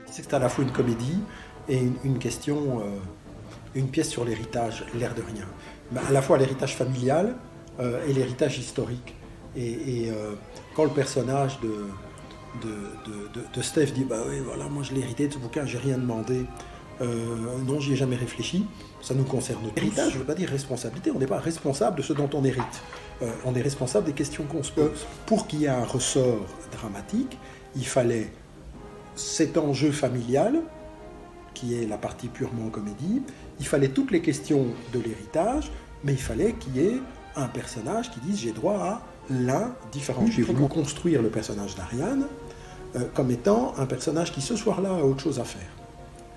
C'est à la fois une comédie et une question, une pièce sur l'héritage, l'air de rien. Mais à la fois l'héritage familial et l'héritage historique. Quand le personnage de Steph dit bah oui voilà moi je l'ai hérité de ce bouquin, j'ai rien demandé, non j'y ai jamais réfléchi, ça nous concerne tous. L'héritage ne veut pas dire responsabilité, on n'est pas responsable de ce dont on hérite, on est responsable des questions qu'on se pose. Pour qu'il y ait un ressort dramatique, il fallait cet enjeu familial qui est la partie purement comédie, il fallait toutes les questions de l'héritage, mais il fallait qu'il y ait un personnage qui dise j'ai droit à l'un différent. J'ai voulu construire le personnage d'Ariane comme étant un personnage qui ce soir-là a autre chose à faire.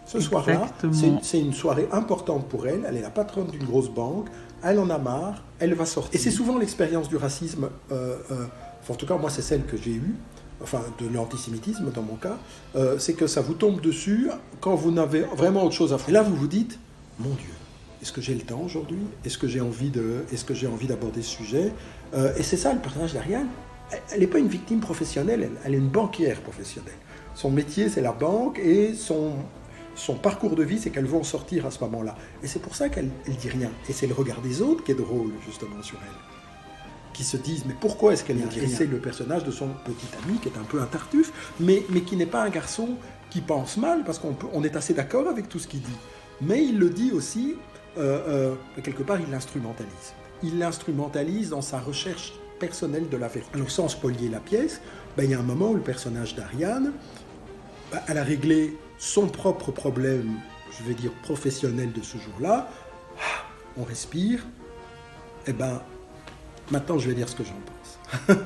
Ce soir-là, c'est une soirée importante pour elle, elle est la patronne d'une grosse banque, elle en a marre, elle va sortir. Et c'est souvent l'expérience du racisme, en tout cas moi c'est celle que j'ai eue, enfin de l'antisémitisme dans mon cas, c'est que ça vous tombe dessus quand vous n'avez vraiment autre chose à faire. Et là vous vous dites, mon Dieu, est-ce que j'ai le temps aujourd'hui ? Est-ce que j'ai envie d'aborder ce sujet ? Et c'est ça le personnage d'Ariane. Elle n'est pas une victime professionnelle, elle est une banquière professionnelle. Son métier c'est la banque et son parcours de vie c'est qu'elle veut en sortir à ce moment-là. Et c'est pour ça qu'elle dit rien. Et c'est le regard des autres qui est drôle justement sur elle. Qui se disent mais pourquoi est-ce qu'elle ne dit rien ? Et c'est le personnage de son petit ami qui est un peu un tartuffe, mais qui n'est pas un garçon qui pense mal parce qu'on est assez d'accord avec tout ce qu'il dit. Mais il le dit aussi, quelque part il l'instrumentalise. Il l'instrumentalise dans sa recherche personnelle de la vérité. Alors sans spolier la pièce, il y a un moment où le personnage d'Ariane, elle a réglé son propre problème, je vais dire professionnel de ce jour-là, on respire, et maintenant je vais dire ce que j'en pense.